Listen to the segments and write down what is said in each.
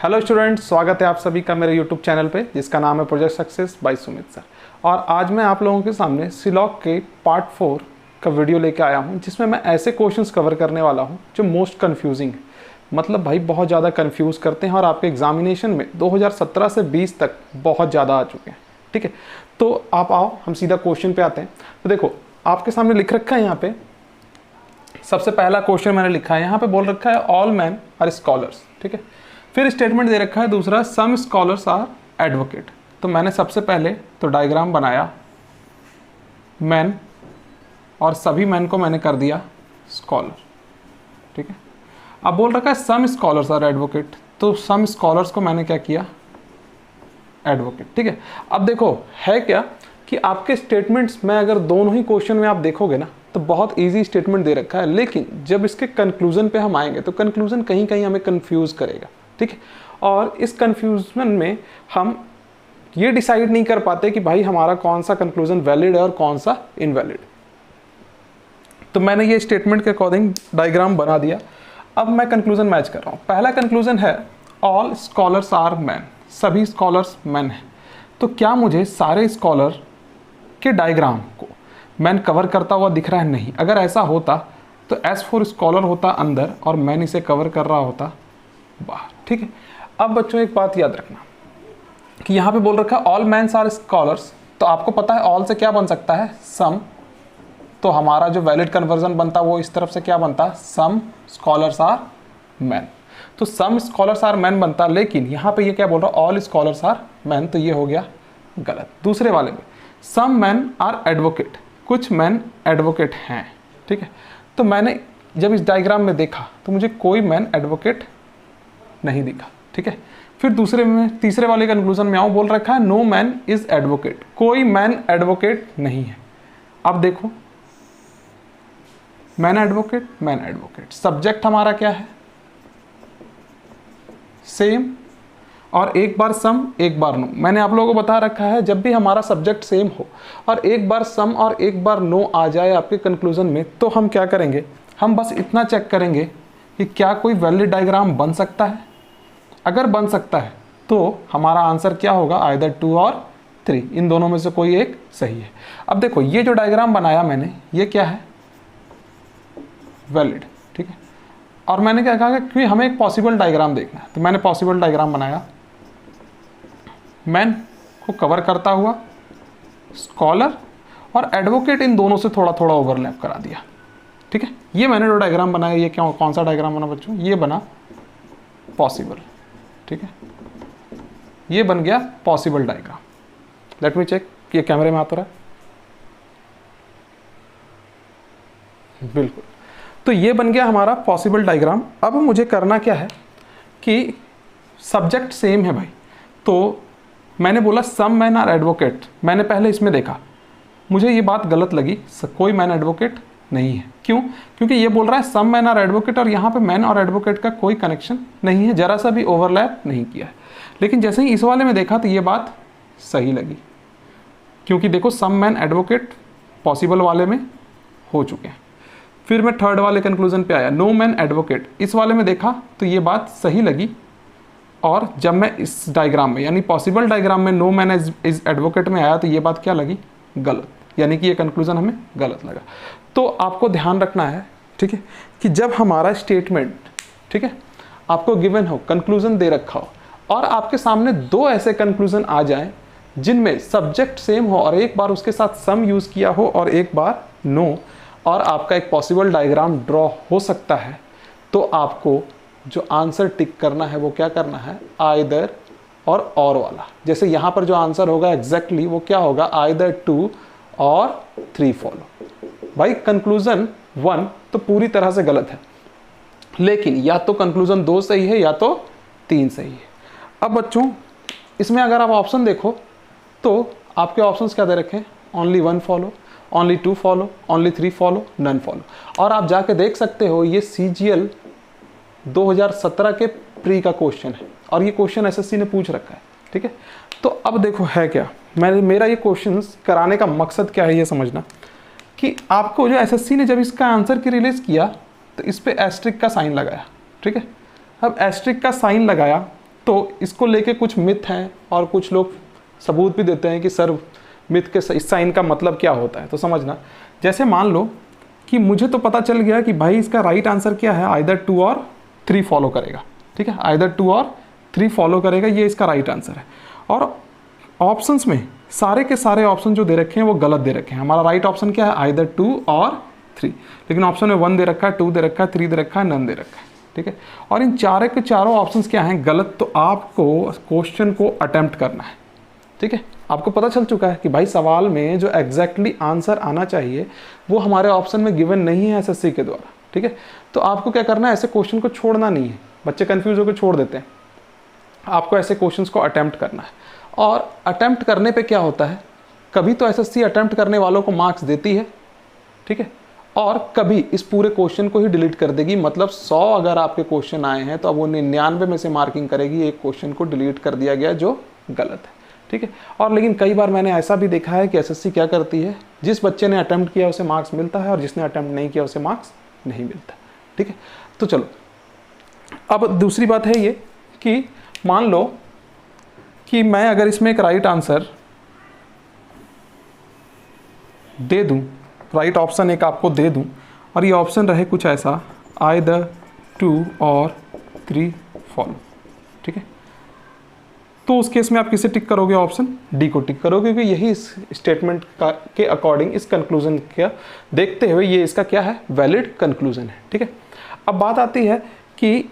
Hello students, स्वागत है आप सभी का मेरे यूट्यूब चैनल पे जिसका नाम है project success by Sumit sir. और आज मैं आप लोगों के सामने सिलॉक के पार्ट 4 का वीडियो लेके आया हूँ, जिसमें मैं ऐसे क्वेश्चंस कवर करने वाला हूँ जो मोस्ट कंफ्यूजिंग है। मतलब भाई बहुत ज़्यादा कंफ्यूज करते हैं और आपके एग्जामिनेशन में 2017 से 20 तक बहुत ज़्यादा आ चुके हैं। ठीक है, तो आप आओ हम सीधा क्वेश्चन पे आते हैं। तो देखो आपके सामने लिख रखा है यहाँ पे, सबसे पहला क्वेश्चन मैंने लिखा है यहाँ पे, बोल रखा है ऑल मैन आर स्कॉलर्स। ठीक है, फिर स्टेटमेंट दे रखा है दूसरा, सम स्कॉलर्स आर एडवोकेट। तो मैंने सबसे पहले तो डायग्राम बनाया मैन, और सभी मैन को मैंने कर दिया स्कॉलर। ठीक है, अब बोल रखा है सम स्कॉलर्स आर एडवोकेट, तो सम स्कॉलर्स को मैंने क्या किया, एडवोकेट। ठीक है, अब देखो है क्या कि आपके स्टेटमेंट्स में अगर दोनों ही क्वेश्चन में आप देखोगे ना तो बहुत इजी स्टेटमेंट दे रखा है, लेकिन जब इसके कंक्लूजन पे हम आएंगे तो कंक्लूजन कहीं कहीं हमें कंफ्यूज करेगा। ठीक है, और इस कंफ्यूजन में हम ये डिसाइड नहीं कर पाते कि भाई हमारा कौन सा कंक्लूजन वैलिड है और कौन सा इनवैलिड। तो मैंने ये स्टेटमेंट के अकॉर्डिंग डायग्राम बना दिया। अब मैं कंक्लूजन मैच कर रहा हूँ। पहला कंक्लूजन है ऑल स्कॉलर्स आर मैन, सभी स्कॉलर्स मैन हैं। तो क्या मुझे सारे स्कॉलर के डायग्राम को मैन कवर करता हुआ दिख रहा है? नहीं। अगर ऐसा होता तो एस फॉर स्कॉलर होता अंदर और मैन इसे कवर कर रहा होता बाहर। ठीक है, अब बच्चों एक बात याद रखना कि यहाँ पे बोल रखा है ऑल मैन्स आर स्कॉलर्स, तो आपको पता है ऑल से क्या बन सकता है, सम। तो हमारा जो वैलिड कन्वर्जन बनता वो इस तरफ से क्या बनता, सम स्कॉलर्स आर मैन। तो सम स्कॉलर्स आर मैन बनता, लेकिन यहाँ पे ये क्या बोल रहा है, ऑल स्कॉलर्स आर मैन, तो ये हो गया गलत। दूसरे वाले में सम मैन आर एडवोकेट, कुछ मैन एडवोकेट हैं। ठीक है, तो मैंने जब इस डायग्राम में देखा तो मुझे कोई मैन एडवोकेट नहीं दिखा। ठीक है, फिर दूसरे में तीसरे वाले कंक्लूजन में आऊँ, बोल रखा है नो मैन इज एडवोकेट, कोई मैन एडवोकेट नहीं है। अब देखो मैन एडवोकेट, सब्जेक्ट हमारा क्या है, सेम, और एक बार सम एक बार नो। मैंने आप लोगों को बता रखा है जब भी हमारा सब्जेक्ट सेम हो और एक बार सम और एक बार नो आ जाए आपके कंक्लूजन में, तो हम क्या करेंगे, हम बस इतना चेक करेंगे कि क्या कोई वैलिड डायग्राम बन सकता है। अगर बन सकता है तो हमारा आंसर क्या होगा, आइदर 2 और 3, इन दोनों में से कोई एक सही है। अब देखो ये जो डायग्राम बनाया मैंने, ये क्या है, वैलिड। ठीक है, और मैंने क्या कहा कि हमें एक पॉसिबल डायग्राम देखना है, तो मैंने पॉसिबल डायग्राम बनाया, मैन को कवर करता हुआ स्कॉलर और एडवोकेट, इन दोनों से थोड़ा थोड़ा ओवरलैप करा दिया। ठीक है, ये मैंने जो डायग्राम बनाया, ये क्या, कौन सा डायग्राम बना बच्चों, ये बना पॉसिबल। ठीक है, ये बन गया possible diagram. Let me check, ये कैमरे में आता रहा है, बिल्कुल। तो ये बन गया हमारा पॉसिबल डायग्राम। अब मुझे करना क्या है कि सब्जेक्ट सेम है भाई, तो मैंने बोला सम मैन आर एडवोकेट, मैंने पहले इसमें देखा, मुझे ये बात गलत लगी, कोई मैन एडवोकेट नहीं है। क्यों? क्योंकि ये बोल रहा है सम मैन आर एडवोकेट और यहाँ पे मैन और एडवोकेट का कोई कनेक्शन नहीं है, जरा सा भी ओवरलैप नहीं किया है। लेकिन जैसे ही इस वाले में देखा तो ये बात सही लगी, क्योंकि देखो सम मैन एडवोकेट पॉसिबल वाले में हो चुके हैं। फिर मैं थर्ड वाले कंक्लूजन पे आया, नो मैन एडवोकेट, इस वाले में देखा तो ये बात सही लगी, और जब मैं इस डायग्राम में यानी पॉसिबल डायग्राम में नो मैन इज एडवोकेट में आया तो ये बात क्या लगी, गलत, यानी कि ये कंक्लूजन हमें गलत लगा। तो आपको ध्यान रखना है, ठीक है, कि जब हमारा स्टेटमेंट, ठीक है, आपको गिवन हो, कंक्लूजन दे रखा हो और आपके सामने दो ऐसे कंक्लूजन आ जाएं जिनमें सब्जेक्ट सेम हो और एक बार उसके साथ सम यूज किया हो और एक बार नो, और आपका एक पॉसिबल डायग्राम ड्रॉ हो सकता है, तो आपको जो आंसर टिक करना है वो क्या करना है, आइदर और वाला। जैसे यहाँ पर जो आंसर होगा एग्जैक्टली वो क्या होगा, आइदर 2 और 3 फॉलो। भाई कंक्लूजन 1 तो पूरी तरह से गलत है, लेकिन या तो कंक्लूजन 2 सही है या तो 3 सही है। अब बच्चों इसमें अगर आप ऑप्शन देखो तो आपके ऑप्शंस क्या दे रखे हैं, only 1 follow, only 2 follow, only 3 follow, none follow. और आप जाके देख सकते हो ये CGL 2017 के प्री का क्वेश्चन है और ये क्वेश्चन SSC ने पूछ रखा है। ठीक है, तो अब देखो है क्या, मेरा ये क्वेश्चंस कराने का मकसद क्या है ये समझना, कि आपको जो SSC ने जब इसका आंसर की रिलीज किया तो इस पे एस्ट्रिक का साइन लगाया। ठीक है, अब एस्ट्रिक का साइन लगाया तो इसको लेके कुछ मिथ हैं और कुछ लोग सबूत भी देते हैं कि सर मिथ के इस साइन का मतलब क्या होता है। तो समझना, जैसे मान लो कि मुझे तो पता चल गया कि भाई इसका राइट आंसर क्या है, आइदर 2 और 3 फॉलो करेगा, ठीक है, आइदर 2 और 3 फॉलो करेगा, ये इसका राइट आंसर है। और ऑप्शंस में सारे के सारे ऑप्शन जो दे रखे हैं वो गलत दे रखे हैं। हमारा राइट ऑप्शन क्या है, आइदर 2 और 3, लेकिन ऑप्शन में 1 दे रखा है, 2 दे रखा है, 3 दे रखा है, नन दे रखा है, ठीक है। और इन चारों के चारों ऑप्शंस क्या हैं, गलत। तो आपको क्वेश्चन को अटेम्प्ट करना है, ठीक है। आपको पता चल चुका है कि भाई सवाल में जो एग्जैक्टली आंसर आना चाहिए वो हमारे ऑप्शन में गिवन नहीं है एसएससी के द्वारा, ठीक है। तो आपको क्या करना है, ऐसे क्वेश्चन को छोड़ना नहीं है। बच्चे कंफ्यूज होकर छोड़ देते हैं, आपको ऐसे क्वेश्चंस को अटेम्प्ट करना है। और अटेम्प्ट करने पे क्या होता है, कभी तो एसएससी अटेम्प्ट करने वालों को मार्क्स देती है, ठीक है, और कभी इस पूरे क्वेश्चन को ही डिलीट कर देगी। मतलब 100 अगर आपके क्वेश्चन आए हैं तो अब वो 99 में से मार्किंग करेगी, एक क्वेश्चन को डिलीट कर दिया गया जो गलत है, ठीक है। और लेकिन कई बार मैंने ऐसा भी देखा है कि एसएससी क्या करती है, जिस बच्चे ने अटेम्प्ट किया उसे मार्क्स मिलता है और जिसने अटेम्प्ट नहीं किया उसे मार्क्स नहीं मिलता, ठीक है। तो चलो, अब दूसरी बात है ये कि मान लो कि मैं अगर इसमें एक राइट आंसर दे दूं, राइट ऑप्शन एक आपको दे दूं, और ये ऑप्शन रहे कुछ ऐसा, आइदर 2 और 3 फॉलो, ठीक है। तो उस केस में आप किसे टिक करोगे, ऑप्शन डी को टिक करोगे, क्योंकि यही इस स्टेटमेंट का के अकॉर्डिंग, इस कंक्लूजन का देखते हुए ये इसका क्या है, वैलिड कंक्लूजन है, ठीक है। अब बात आती है कि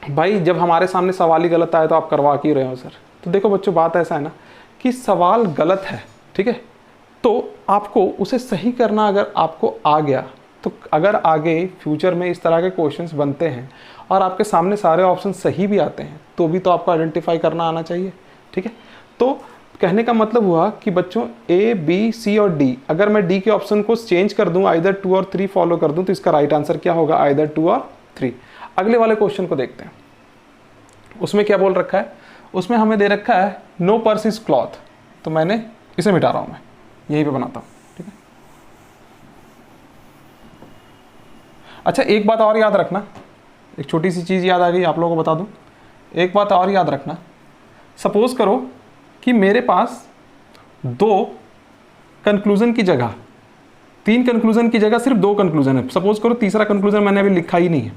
भाई जब हमारे सामने सवाल ही गलत आए तो आप करवा क्यों रहे हो सर। तो देखो बच्चों, बात ऐसा है ना कि सवाल गलत है, ठीक है, तो आपको उसे सही करना अगर आपको आ गया, तो अगर आगे फ्यूचर में इस तरह के क्वेश्चंस बनते हैं और आपके सामने सारे ऑप्शन सही भी आते हैं तो भी तो आपको आइडेंटिफाई करना आना चाहिए, ठीक है। तो कहने का मतलब हुआ कि बच्चों ए, बी, सी और डी, अगर मैं डी के ऑप्शन को चेंज कर दूं, आइदर 2 और 3 फॉलो कर दूं, तो इसका राइट आंसर क्या होगा, आइदर 2 और 3। अगले वाले क्वेश्चन को देखते हैं, उसमें क्या बोल रखा है, उसमें हमें दे रखा है नो पर्स इज क्लॉथ। तो मैंने इसे मिटा रहा हूं, मैं यहीं पे बनाता हूं, ठीक है। अच्छा, एक बात और याद रखना, एक छोटी सी चीज़ याद आ गई, आप लोगों को बता दूं। एक बात और याद रखना, सपोज करो कि मेरे पास 2 कंक्लूजन की जगह, 3 कंक्लूजन की जगह सिर्फ 2 कंक्लूजन है। सपोज करो तीसरा कंक्लूजन मैंने अभी लिखा ही नहीं है,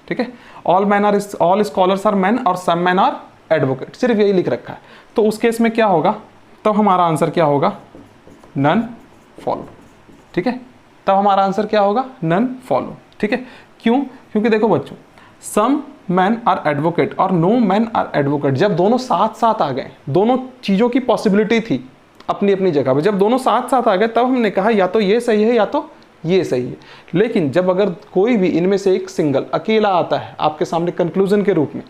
ठीक है। ऑल स्कॉलर्स आर मैन और सम मैन आर एडवोकेट, सिर्फ यही लिख रखा है। तो उस केस में क्या होगा, तो हमारा आंसर क्या होगा, नन फॉलो, ठीक है। तब हमारा आंसर क्या होगा, नन फॉलो, ठीक है। क्यों, क्योंकि देखो बच्चों, सम मैन आर एडवोकेट और नो मैन आर एडवोकेट, जब दोनों साथ साथ आ गए, दोनों चीज़ों की पॉसिबिलिटी थी अपनी अपनी जगह पे, जब दोनों साथ साथ आ गए तब हमने कहा या तो ये सही है या तो ये सही है। लेकिन जब अगर कोई भी इनमें से एक सिंगल अकेला आता है आपके सामने कंक्लूजन के रूप में,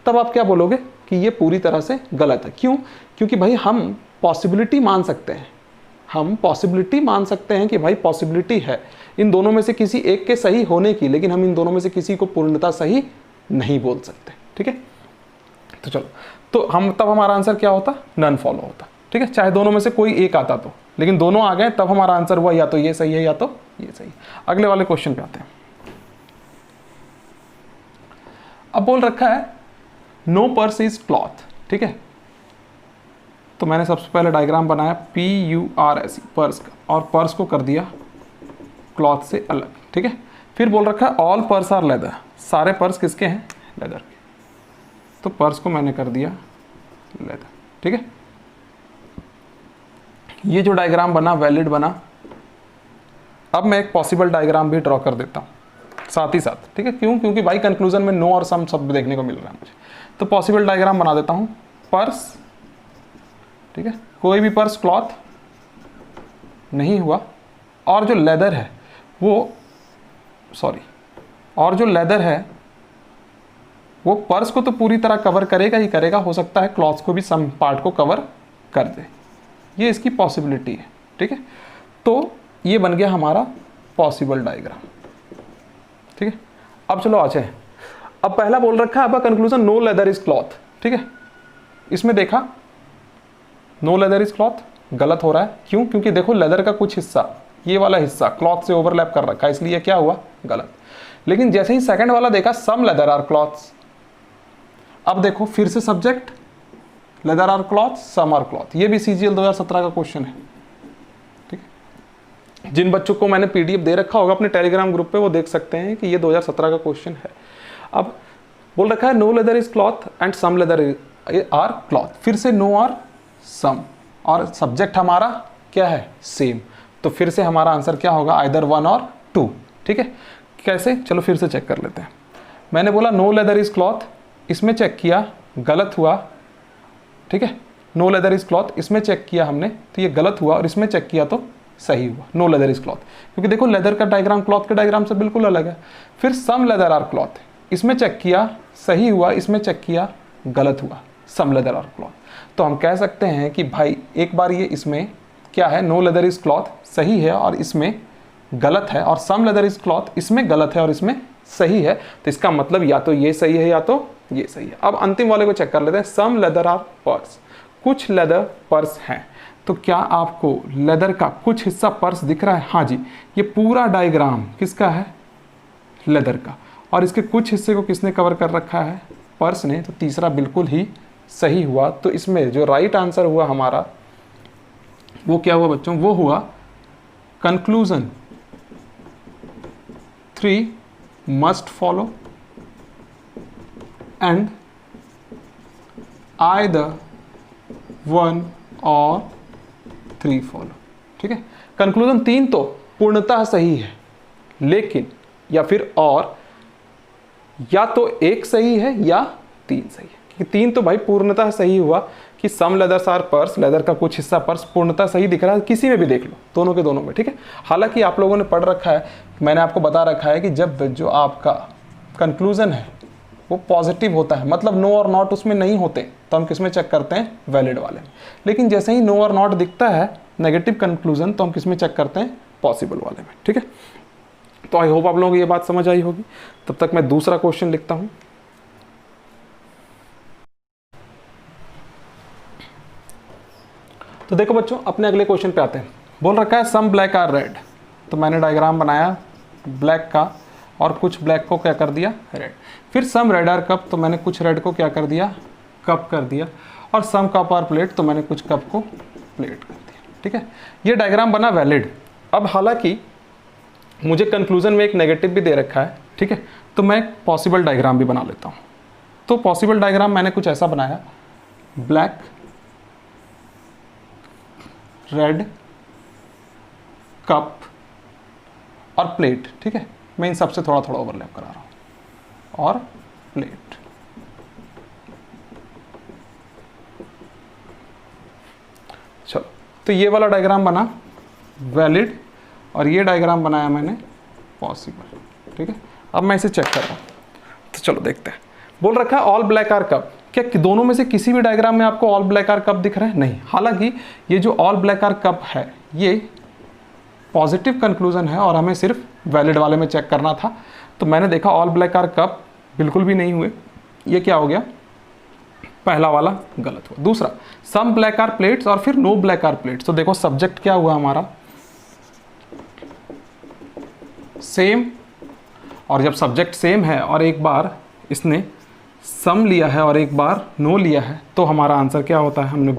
तब आप क्या बोलोगे कि ये पूरी तरह से गलत है। क्यों, क्योंकि भाई हम पॉसिबिलिटी मान सकते हैं, हम पॉसिबिलिटी मान सकते हैं कि भाई पॉसिबिलिटी है इन दोनों में से किसी एक के सही होने की, लेकिन हम इन दोनों में से किसी को पूर्णतः सही नहीं बोल सकते, ठीक है। तो चलो, तो हम तब हमारा आंसर क्या होता, नन फॉलो होता, ठीक है। चाहे दोनों में से कोई एक आता तो, लेकिन दोनों आ गए तब हमारा आंसर हुआ या तो ये सही है या तो ये सही है। अगले वाले क्वेश्चन पे आते हैं। अब बोल रखा है नो पर्स इज क्लॉथ, ठीक है। तो मैंने सबसे पहले डायग्राम बनाया PURS पर्स का, और पर्स को कर दिया क्लॉथ से अलग, ठीक है। फिर बोल रखा है ऑल पर्स आर लेदर, सारे पर्स किसके हैं, लेदर के। तो पर्स को मैंने कर दिया लेदर, ठीक है। ये जो डायग्राम बना वैलिड बना। अब मैं एक पॉसिबल डायग्राम भी ड्रॉ कर देता हूँ साथ ही साथ, ठीक है। क्यों, क्योंकि भाई कंक्लूजन में नो और सम शब्द देखने को मिल रहा है मुझे। तो पॉसिबल डायग्राम बना देता हूँ, पर्स, ठीक है, कोई भी पर्स क्लॉथ नहीं हुआ, और जो लेदर है वो और जो लेदर है वो पर्स को तो पूरी तरह कवर करेगा ही करेगा, हो सकता है क्लॉथ को भी सम पार्ट को कवर कर दे, ये इसकी पॉसिबिलिटी है, ठीक है। तो ये बन गया हमारा पॉसिबल डायग्राम, ठीक है। अब चलो आ जाए, अब पहला बोल रखा है आपका conclusion no leather is cloth, ठीक है। इसमें देखा नो लेदर इज क्लॉथ गलत हो रहा है। क्यों, क्योंकि देखो लेदर का कुछ हिस्सा, ये वाला हिस्सा क्लॉथ से ओवरलैप कर रखा है, इसलिए क्या हुआ, गलत। लेकिन जैसे ही सेकंड वाला देखा सम लेदर आर क्लॉथ्स, अब देखो फिर से subject leather are cloth, some are cloth, ये भी CGL 2017 का क्वेश्चन है। ठीक है, जिन बच्चों को मैंने PDF दे रखा होगा अपने टेलीग्राम ग्रुप पे वो देख सकते हैं कि ये 2017 का क्वेश्चन है। अब बोल रखा है no leather is cloth and some leather are cloth, फिर से नो और सम, और सब्जेक्ट हमारा क्या है, सेम, तो फिर से हमारा आंसर क्या होगा, आइदर 1 और 2। ठीक है, कैसे, चलो फिर से चेक कर लेते हैं। मैंने बोला नो लेदर इज क्लॉथ, इसमें चेक किया गलत हुआ। ठीक है, नो लेदर इज क्लॉथ इसमें चेक किया हमने तो ये गलत हुआ, और इसमें चेक किया तो सही हुआ, नो लेदर इज क्लॉथ, क्योंकि देखो लेदर का डायग्राम क्लॉथ के डायग्राम से बिल्कुल अलग है। फिर सम लेदर आर क्लॉथ, इसमें चेक किया सही हुआ, इसमें चेक किया गलत हुआ, सम लेदर आर क्लॉथ। तो हम कह सकते हैं कि भाई एक बार ये इसमें क्या है, नो लेदर इज क्लॉथ सही है और इसमें गलत है, और सम लेदर इज क्लॉथ इसमें गलत है और इसमें सही है, तो इसका मतलब या तो ये सही है या तो ये सही है। अब अंतिम वाले को चेक कर लेते हैं, सम लेदर आर पर्स, कुछ लेदर पर्स हैं। तो क्या आपको लेदर का कुछ हिस्सा पर्स दिख रहा है? हाँ जी, ये पूरा डायग्राम किसका है, लेदर का, और इसके कुछ हिस्से को किसने कवर कर रखा है, पर्स ने, तो तीसरा बिल्कुल ही सही हुआ। तो इसमें जो राइट आंसर हुआ हमारा वो क्या हुआ बच्चों, वो हुआ conclusion 3 must follow and either 1 और 3 फॉलो। ठीक है, कंक्लूजन 3 तो पूर्णतः सही है, लेकिन या फिर और या तो एक सही है या 3 सही है, क्योंकि 3 तो भाई पूर्णतः सही हुआ कि सम लेदर्स आर पर्स, लेदर का कुछ हिस्सा पर्स पूर्णतः सही दिख रहा है, किसी में भी देख लो, दोनों के दोनों में। ठीक है, हालांकि आप लोगों ने पढ़ रखा है, मैंने आपको बता रखा है कि जब जो आपका कंक्लूजन है वो पॉजिटिव होता है, मतलब नो और नॉट उसमें नहीं होते, तो हम किसमें चेक करते हैं, वैलिड वाले में। लेकिन जैसे ही नो और नॉट दिखता है नेगेटिव कंक्लूजन, तो हम किसमें चेक करते हैं, पॉसिबल वाले में। ठीक है, तो आई होप आप लोगों को ये बात समझ आई होगी। तब तक मैं दूसरा क्वेश्चन लिखता हूं। तो देखो बच्चों, अपने अगले क्वेश्चन पे आते हैं। बोल रखा है सम ब्लैक आर रेड, तो मैंने डायग्राम बनाया ब्लैक का और कुछ ब्लैक को क्या कर दिया, रेड। फिर सम रेड आर कप, तो मैंने कुछ रेड को क्या कर दिया, कप कर दिया। और सम कप आर प्लेट, तो मैंने कुछ कप को प्लेट कर दिया। ठीक है, ये डायग्राम बना वैलिड। अब हालांकि मुझे कंक्लूजन में एक नेगेटिव भी दे रखा है, ठीक है, तो मैं एक पॉसिबल डायग्राम भी बना लेता हूँ। तो पॉसिबल डायग्राम मैंने कुछ ऐसा बनाया, ब्लैक, रेड, कप और प्लेट। ठीक है, मैं इन सबसे थोड़ा थोड़ा ओवरलैप करा रहा हूँ, और प्लेट। चलो, तो ये वाला डायग्राम बना वैलिड और ये डायग्राम बनाया मैंने पॉसिबल। ठीक है, अब मैं इसे चेक कर रहा हूँ, तो चलो देखते हैं। बोल रखा है ऑल ब्लैक आर कप, क्या दोनों में से किसी भी डायग्राम में आपको ऑल ब्लैक आर कप दिख रहा है? नहीं। हालांकि ये जो ऑल ब्लैक आर कप है ये पॉजिटिव कंक्लूजन है और हमें सिर्फ वैलिड वाले में चेक करना था। तो मैंने देखा ऑल ब्लैक आर कप बिल्कुल भी नहीं हुए, ये क्या हो गया, पहला वाला गलत हुआ। दूसरा सम ब्लैक आर प्लेट्स और फिर नो ब्लैक आर प्लेट्स, तो देखो सब्जेक्ट क्या हुआ हमारा, सेम, और जब सब्जेक्ट सेम है और एक बार इसने सम लिया है और एक बार नो लिया है, तो हमारा आंसर क्या होता है, हमने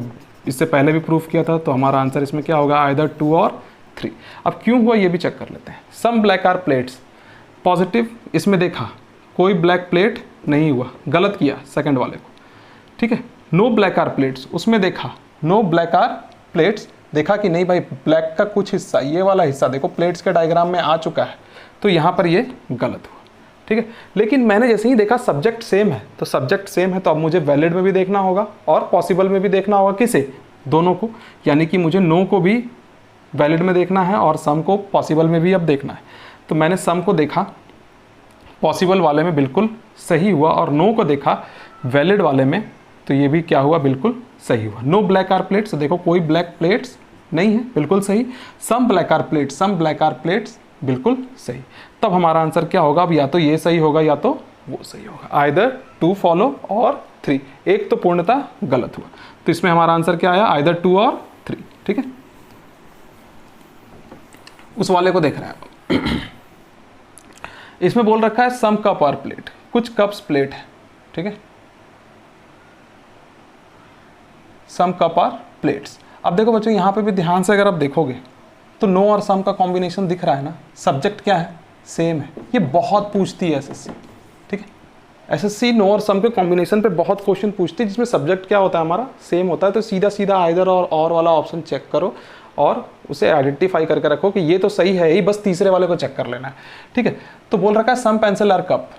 इससे पहले भी प्रूफ किया था, तो हमारा आंसर इसमें क्या होगा, आइदर 2 और 3। अब क्यों हुआ ये भी चेक कर लेते हैं। Some black are plates positive, इसमें देखा कोई ब्लैक प्लेट नहीं हुआ, गलत किया सेकंड वाले को। ठीक है, नो ब्लैक आर प्लेट्स, उसमें देखा नो ब्लैक आर प्लेट्स, देखा कि नहीं भाई ब्लैक का कुछ हिस्सा, ये वाला हिस्सा देखो प्लेट्स के डायग्राम में आ चुका है, तो यहाँ पर ये गलत हुआ। ठीक है, लेकिन मैंने जैसे ही देखा सब्जेक्ट सेम है, तो सब्जेक्ट सेम है तो अब मुझे वैलिड में भी देखना होगा और पॉसिबल में भी देखना होगा, किसे, दोनों को, यानी कि मुझे नो को भी वैलिड में देखना है और सम को पॉसिबल में भी अब देखना है। तो मैंने सम को देखा पॉसिबल वाले में बिल्कुल सही हुआ, और नो को देखा वैलिड वाले में, तो ये भी क्या हुआ, बिल्कुल सही हुआ। नो ब्लैक आर प्लेट्स, तो देखो कोई ब्लैक प्लेट्स नहीं है, बिल्कुल सही। Some black are plates, some black are plates, बिल्कुल सही। तब हमारा आंसर क्या होगा, अब या तो ये सही होगा या तो वो सही होगा, आइदर 2 फॉलो और 3, एक तो पूर्णतः गलत हुआ। तो इसमें हमारा आंसर क्या आया, आइदर 2 और 3। ठीक है, उस वाले को देख रहे हैं। इसमें बोल रखा है सम कप और प्लेट, कुछ कप्स प्लेट है। ठीक है, सम कप और प्लेट्स। अब देखो बच्चों यहाँ पे भी ध्यान से अगर आप देखोगे तो नो और सम का कॉम्बिनेशन दिख रहा है ना, सब्जेक्ट क्या है, सेम है। ये बहुत पूछती है एसएससी, ठीक है। एसएससी नो और सम के कॉम्बिनेशन पे बहुत क्वेश्चन पूछती है जिसमें सब्जेक्ट क्या होता है हमारा, सेम होता है। तो सीधा सीधा आइदर और वाला ऑप्शन चेक करो और उसे आइडेंटिफाई करके रखो कि ये तो सही है ही, बस तीसरे वाले को चेक कर लेना है, ठीक है। तो बोल रखा है सम पेंसिल आर कप,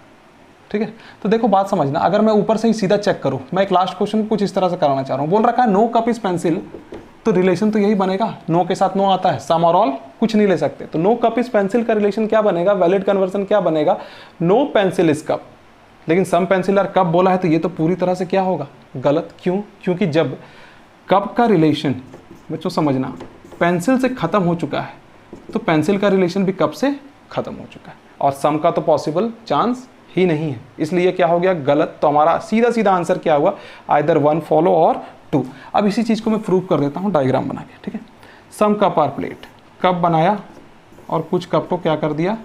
ठीक है। तो देखो बात समझना, अगर मैं ऊपर से ही सीधा चेक करूं, मैं एक लास्ट क्वेश्चन कुछ इस तरह से कराना चाह रहा हूं। बोल रखा है नो कप इज पेंसिल, तो रिलेशन तो यही बनेगा, नो के साथ नो आता है, सम और ऑल कुछ नहीं ले सकते। तो नो कप इज पेंसिल का रिलेशन क्या बनेगा, वैलिड कन्वर्जन क्या बनेगा, नो पेंसिल इज कप। लेकिन सम पेंसिल आर कप बोला है तो ये तो पूरी तरह से क्या होगा, गलत। क्यों? क्योंकि जब कप का रिलेशन बच्चों समझना पेंसिल से खत्म हो चुका है तो पेंसिल का रिलेशन भी कप से खत्म हो चुका है, और सम का तो पॉसिबल चांस ही नहीं है, इसलिए क्या हो गया, गलत। तो हमारा सीधा सीधा आंसर क्या हुआ, आइदर 1 फॉलो और 2। अब इसी चीज़ को मैं प्रूव कर देता हूँ डायग्राम बना के, ठीक है। सम कप आर प्लेट, कप बनाया और कुछ कप को क्या कर दिया,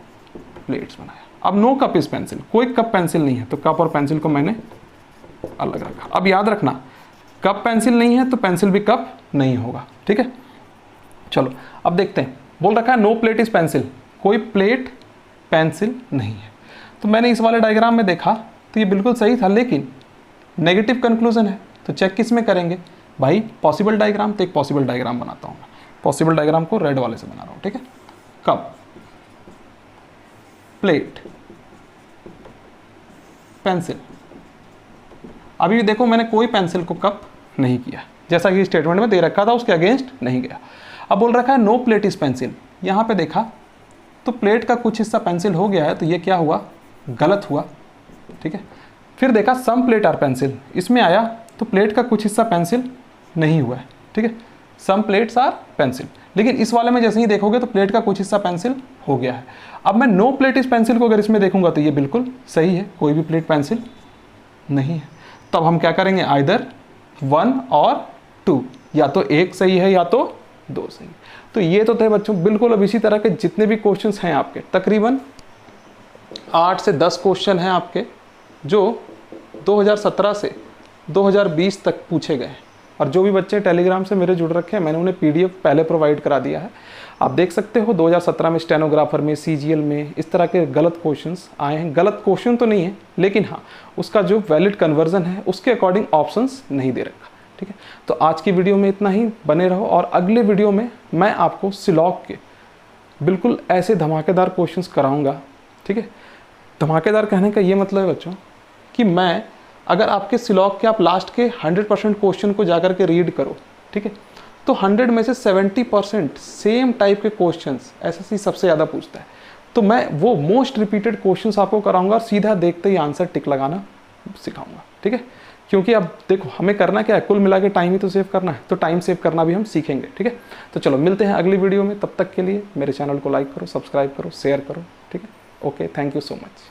प्लेट्स बनाया। अब नो कप इज पेंसिल, कोई कप पेंसिल नहीं है, तो कप और पेंसिल को मैंने अलग रखा। अब याद रखना, कप पेंसिल नहीं है तो पेंसिल भी कप नहीं होगा, ठीक है। चलो अब देखते हैं, बोल रखा है नो प्लेट इज पेंसिल, कोई प्लेट पेंसिल नहीं है। तो मैंने इस वाले डायग्राम में देखा तो ये बिल्कुल सही था, लेकिन नेगेटिव कंक्लूजन है, तो चेक किस में करेंगे भाई, पॉसिबल डायग्राम। तो एक पॉसिबल डायग्राम बनाता हूँ, पॉसिबल डायग्राम को रेड वाले से बना रहा हूँ, ठीक है। Cup, plate, pencil. अभी देखो मैंने कोई पेंसिल को कप नहीं किया, जैसा कि स्टेटमेंट में दे रखा था उसके अगेंस्ट नहीं गया। अब बोल रखा है नो प्लेट इज पेंसिल, यहाँ पे देखा तो प्लेट का कुछ हिस्सा पेंसिल हो गया है, तो ये क्या हुआ, गलत हुआ, ठीक है। फिर देखा सम प्लेट आर पेंसिल, इसमें आया तो प्लेट का कुछ हिस्सा पेंसिल नहीं हुआ है, ठीक है, सम प्लेट्स आर पेंसिल। लेकिन इस वाले में जैसे ही देखोगे तो प्लेट का कुछ हिस्सा पेंसिल हो गया है। अब मैं नो प्लेट इस पेंसिल को अगर इसमें देखूंगा तो ये बिल्कुल सही है, कोई भी प्लेट पेंसिल नहीं है। तब हम क्या करेंगे, आइदर 1 और 2, या तो एक सही है या तो 2 सही। तो ये तो थे बच्चों बिल्कुल। अब इसी तरह के जितने भी क्वेश्चंस हैं आपके, तकरीबन 8 से 10 क्वेश्चन हैं आपके जो 2017 से 2020 तक पूछे गए। और जो भी बच्चे टेलीग्राम से मेरे जुड़ रखे हैं, मैंने उन्हें PDF पहले प्रोवाइड करा दिया है, आप देख सकते हो। 2017 में स्टेनोग्राफर में, CGL में इस तरह के गलत क्वेश्चंस आए हैं। गलत क्वेश्चन तो नहीं है, लेकिन हाँ उसका जो वैलिड कन्वर्जन है उसके अकॉर्डिंग ऑप्शंस नहीं दे रखा, ठीक है। तो आज की वीडियो में इतना ही, बने रहो। और अगले वीडियो में मैं आपको सिलॉक के बिल्कुल ऐसे धमाकेदार क्वेश्चंस कराऊंगा, ठीक है। धमाकेदार कहने का ये मतलब है बच्चों कि मैं अगर आपके सिलॉक के आप लास्ट के 100% क्वेश्चन को जाकर के रीड करो, ठीक है, तो 100 में से 70% सेम टाइप के क्वेश्चंस एसएससी सबसे ज़्यादा पूछता है। तो मैं वो मोस्ट रिपीटेड क्वेश्चंस आपको कराऊंगा और सीधा देखते ही आंसर टिक लगाना सिखाऊंगा, ठीक है। क्योंकि अब देखो हमें करना क्या है, कुल मिला के टाइम ही तो सेव करना है, तो टाइम सेव करना भी हम सीखेंगे, ठीक है। तो चलो मिलते हैं अगली वीडियो में, तब तक के लिए मेरे चैनल को लाइक करो, सब्सक्राइब करो, शेयर करो, ठीक है। Okay, thank you so much.